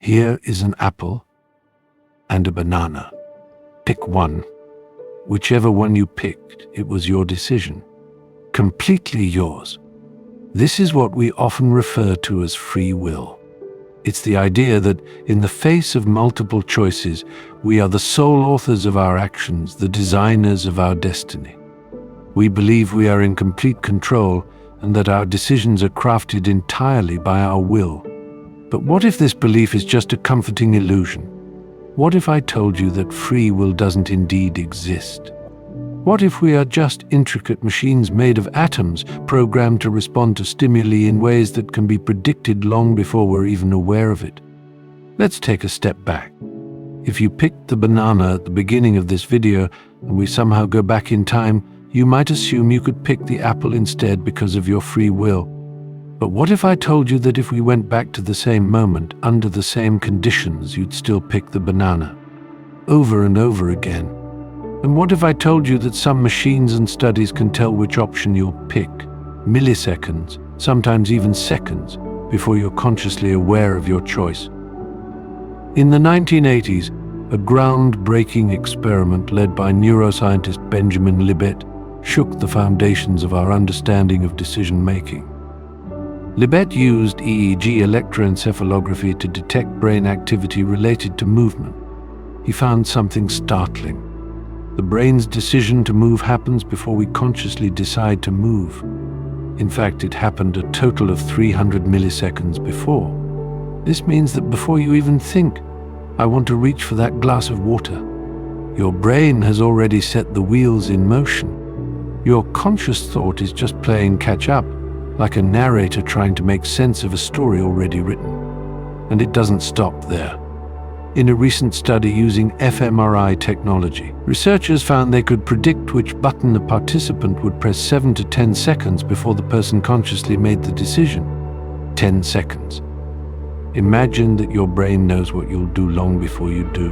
Here is an apple and a banana. Pick one. Whichever one you picked, it was your decision. Completely yours. This is what we often refer to as free will. It's the idea that in the face of multiple choices, we are the sole authors of our actions, the designers of our destiny. We believe we are in complete control and that our decisions are crafted entirely by our will. But what if this belief is just a comforting illusion? What if I told you that free will doesn't indeed exist? What if we are just intricate machines made of atoms, programmed to respond to stimuli in ways that can be predicted long before we're even aware of it? Let's take a step back. If you picked the banana at the beginning of this video and we somehow go back in time, you might assume you could pick the apple instead because of your free will. But what if I told you that if we went back to the same moment, under the same conditions, you'd still pick the banana? Over and over again. And what if I told you that some machines and studies can tell which option you'll pick, milliseconds, sometimes even seconds, before you're consciously aware of your choice? In the 1980s, a groundbreaking experiment led by neuroscientist Benjamin Libet shook the foundations of our understanding of decision-making. Libet used EEG electroencephalography to detect brain activity related to movement. He found something startling. The brain's decision to move happens before we consciously decide to move. In fact, it happened a total of 300 milliseconds before. This means that before you even think, I want to reach for that glass of water, your brain has already set the wheels in motion. Your conscious thought is just playing catch-up, like a narrator trying to make sense of a story already written. And it doesn't stop there. In a recent study using fMRI technology, researchers found they could predict which button a participant would press 7 to 10 seconds before the person consciously made the decision. 10 seconds. Imagine that your brain knows what you'll do long before you do.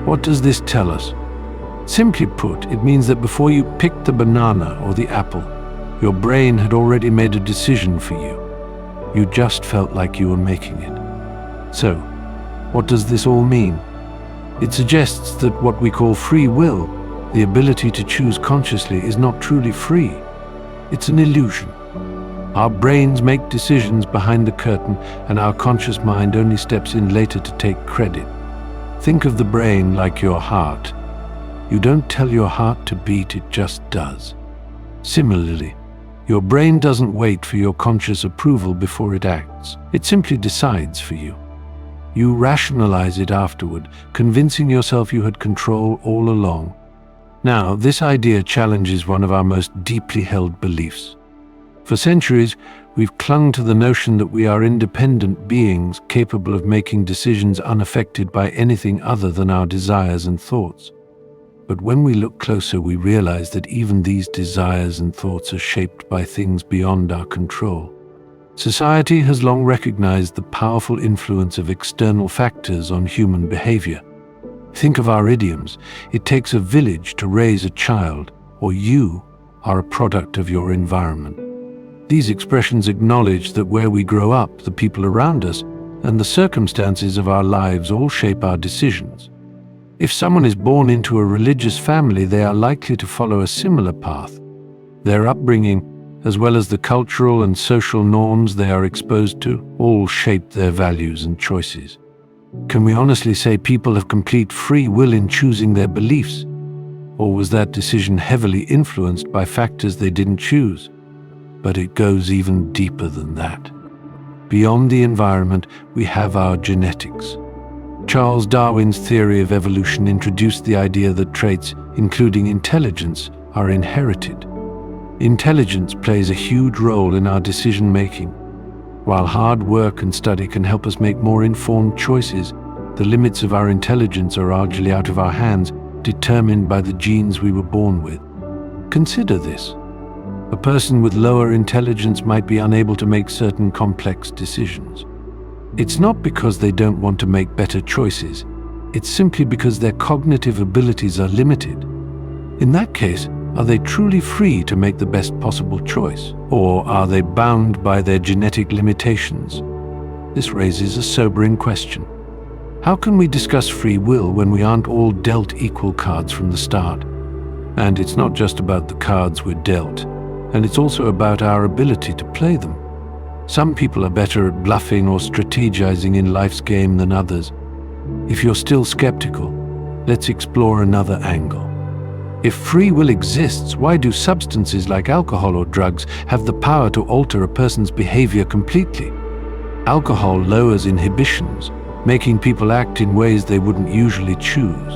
What does this tell us? Simply put, it means that before you picked the banana or the apple, your brain had already made a decision for you. You just felt like you were making it. So, what does this all mean? It suggests that what we call free will, the ability to choose consciously, is not truly free. It's an illusion. Our brains make decisions behind the curtain, and our conscious mind only steps in later to take credit. Think of the brain like your heart. You don't tell your heart to beat, it just does. Similarly, your brain doesn't wait for your conscious approval before it acts. It simply decides for you. You rationalize it afterward, convincing yourself you had control all along. Now, this idea challenges one of our most deeply held beliefs. For centuries, we've clung to the notion that we are independent beings capable of making decisions unaffected by anything other than our desires and thoughts. But when we look closer, we realize that even these desires and thoughts are shaped by things beyond our control. Society has long recognized the powerful influence of external factors on human behavior. Think of our idioms. It takes a village to raise a child, or you are a product of your environment. These expressions acknowledge that where we grow up, the people around us, and the circumstances of our lives all shape our decisions. If someone is born into a religious family, they are likely to follow a similar path. Their upbringing, as well as the cultural and social norms they are exposed to, all shape their values and choices. Can we honestly say people have complete free will in choosing their beliefs? Or was that decision heavily influenced by factors they didn't choose? But it goes even deeper than that. Beyond the environment, we have our genetics. Charles Darwin's theory of evolution introduced the idea that traits, including intelligence, are inherited. Intelligence plays a huge role in our decision-making. While hard work and study can help us make more informed choices, the limits of our intelligence are largely out of our hands, determined by the genes we were born with. Consider this. A person with lower intelligence might be unable to make certain complex decisions. It's not because they don't want to make better choices. It's simply because their cognitive abilities are limited. In that case, are they truly free to make the best possible choice? Or are they bound by their genetic limitations? This raises a sobering question. How can we discuss free will when we aren't all dealt equal cards from the start? And it's not just about the cards we're dealt, and it's also about our ability to play them. Some people are better at bluffing or strategizing in life's game than others. If you're still skeptical, let's explore another angle. If free will exists, why do substances like alcohol or drugs have the power to alter a person's behavior completely? Alcohol lowers inhibitions, making people act in ways they wouldn't usually choose.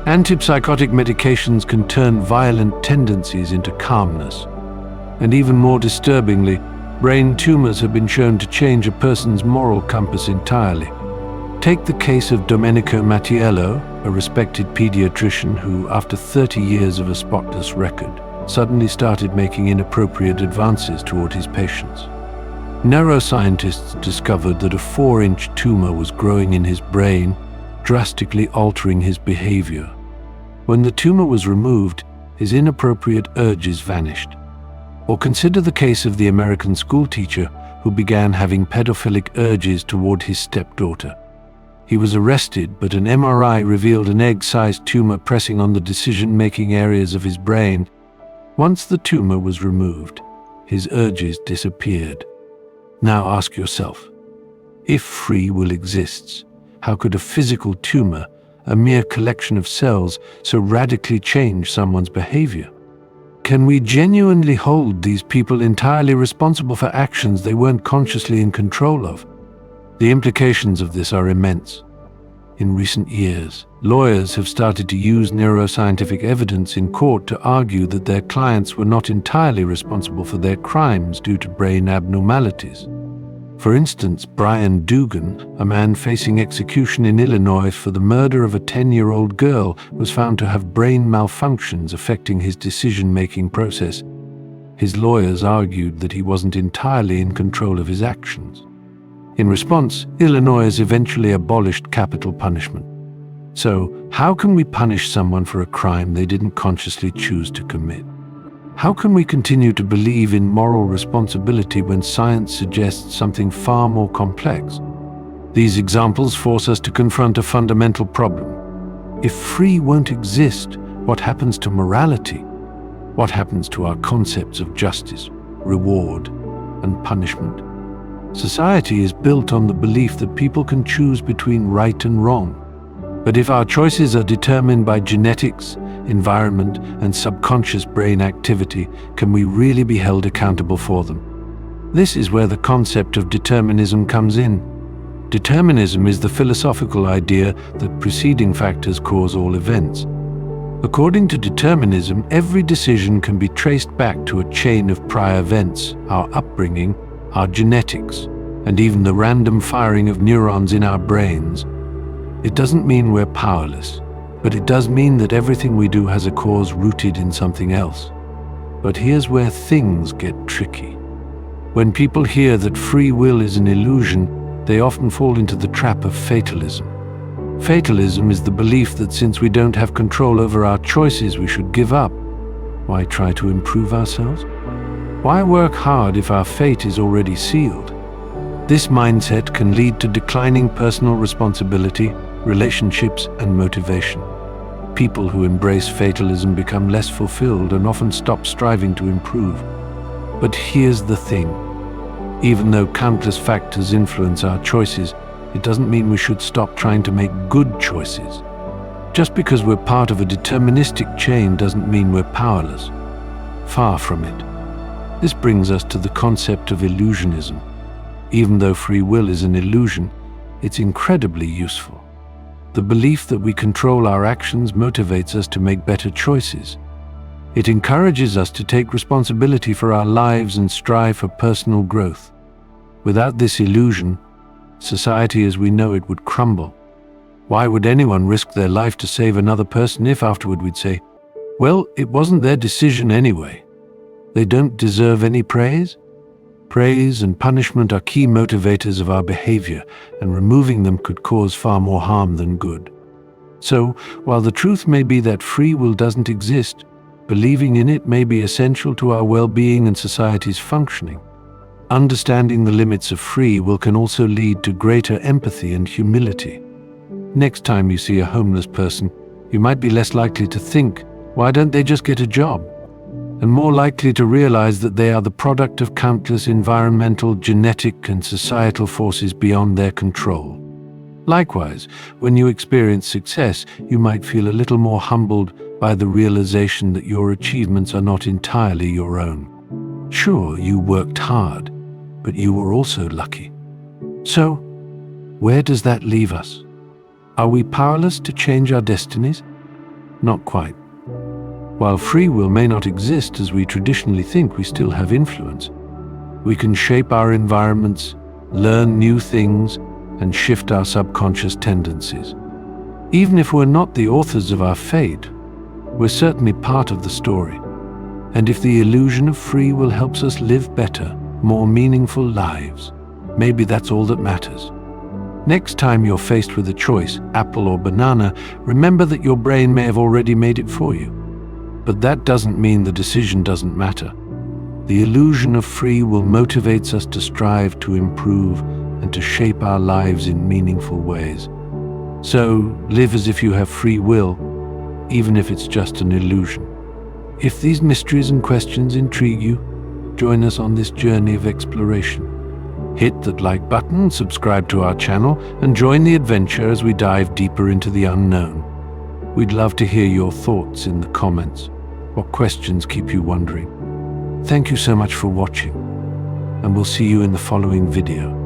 Antipsychotic medications can turn violent tendencies into calmness. And even more disturbingly, brain tumors have been shown to change a person's moral compass entirely. Take the case of Domenico Mattiello, a respected pediatrician who, after 30 years of a spotless record, suddenly started making inappropriate advances toward his patients. Neuroscientists discovered that a 4-inch tumor was growing in his brain, drastically altering his behavior. When the tumor was removed, his inappropriate urges vanished. Or consider the case of the American schoolteacher who began having pedophilic urges toward his stepdaughter. He was arrested, but an MRI revealed an egg-sized tumor pressing on the decision-making areas of his brain. Once the tumor was removed, his urges disappeared. Now ask yourself, if free will exists, how could a physical tumor, a mere collection of cells, so radically change someone's behavior? Can we genuinely hold these people entirely responsible for actions they weren't consciously in control of? The implications of this are immense. In recent years, lawyers have started to use neuroscientific evidence in court to argue that their clients were not entirely responsible for their crimes due to brain abnormalities. For instance, Brian Dugan, a man facing execution in Illinois for the murder of a 10-year-old girl, was found to have brain malfunctions affecting his decision-making process. His lawyers argued that he wasn't entirely in control of his actions. In response, Illinois eventually abolished capital punishment. So, how can we punish someone for a crime they didn't consciously choose to commit? How can we continue to believe in moral responsibility when science suggests something far more complex? These examples force us to confront a fundamental problem. If free won't exist, what happens to morality? What happens to our concepts of justice, reward, and punishment? Society is built on the belief that people can choose between right and wrong. But if our choices are determined by genetics, environment, and subconscious brain activity, can we really be held accountable for them? This is where the concept of determinism comes in. Determinism is the philosophical idea that preceding factors cause all events. According to determinism, every decision can be traced back to a chain of prior events, our upbringing, our genetics, and even the random firing of neurons in our brains. It doesn't mean we're powerless, but it does mean that everything we do has a cause rooted in something else. But here's where things get tricky. When people hear that free will is an illusion, they often fall into the trap of fatalism. Fatalism is the belief that since we don't have control over our choices, we should give up. Why try to improve ourselves? Why work hard if our fate is already sealed? This mindset can lead to declining personal responsibility, relationships, and motivation. People who embrace fatalism become less fulfilled and often stop striving to improve. But here's the thing. Even though countless factors influence our choices, it doesn't mean we should stop trying to make good choices. Just because we're part of a deterministic chain doesn't mean we're powerless. Far from it. This brings us to the concept of illusionism. Even though free will is an illusion, it's incredibly useful. The belief that we control our actions motivates us to make better choices. It encourages us to take responsibility for our lives and strive for personal growth. Without this illusion, society as we know it would crumble. Why would anyone risk their life to save another person if afterward we'd say, well, it wasn't their decision anyway? They don't deserve any praise? Praise and punishment are key motivators of our behavior, and removing them could cause far more harm than good. So, while the truth may be that free will doesn't exist, believing in it may be essential to our well-being and society's functioning. Understanding the limits of free will can also lead to greater empathy and humility. Next time you see a homeless person, you might be less likely to think, why don't they just get a job? And more likely to realize that they are the product of countless environmental, genetic, and societal forces beyond their control. Likewise, when you experience success, you might feel a little more humbled by the realization that your achievements are not entirely your own. Sure, you worked hard, but you were also lucky. So, where does that leave us? Are we powerless to change our destinies? Not quite. While free will may not exist as we traditionally think, we still have influence. We can shape our environments, learn new things, and shift our subconscious tendencies. Even if we're not the authors of our fate, we're certainly part of the story. And if the illusion of free will helps us live better, more meaningful lives, maybe that's all that matters. Next time you're faced with a choice, apple or banana, remember that your brain may have already made it for you. But that doesn't mean the decision doesn't matter. The illusion of free will motivates us to strive to improve and to shape our lives in meaningful ways. So, live as if you have free will, even if it's just an illusion. If these mysteries and questions intrigue you, join us on this journey of exploration. Hit that like button, subscribe to our channel, and join the adventure as we dive deeper into the unknown. We'd love to hear your thoughts in the comments. What questions keep you wondering? Thank you so much for watching, and we'll see you in the following video.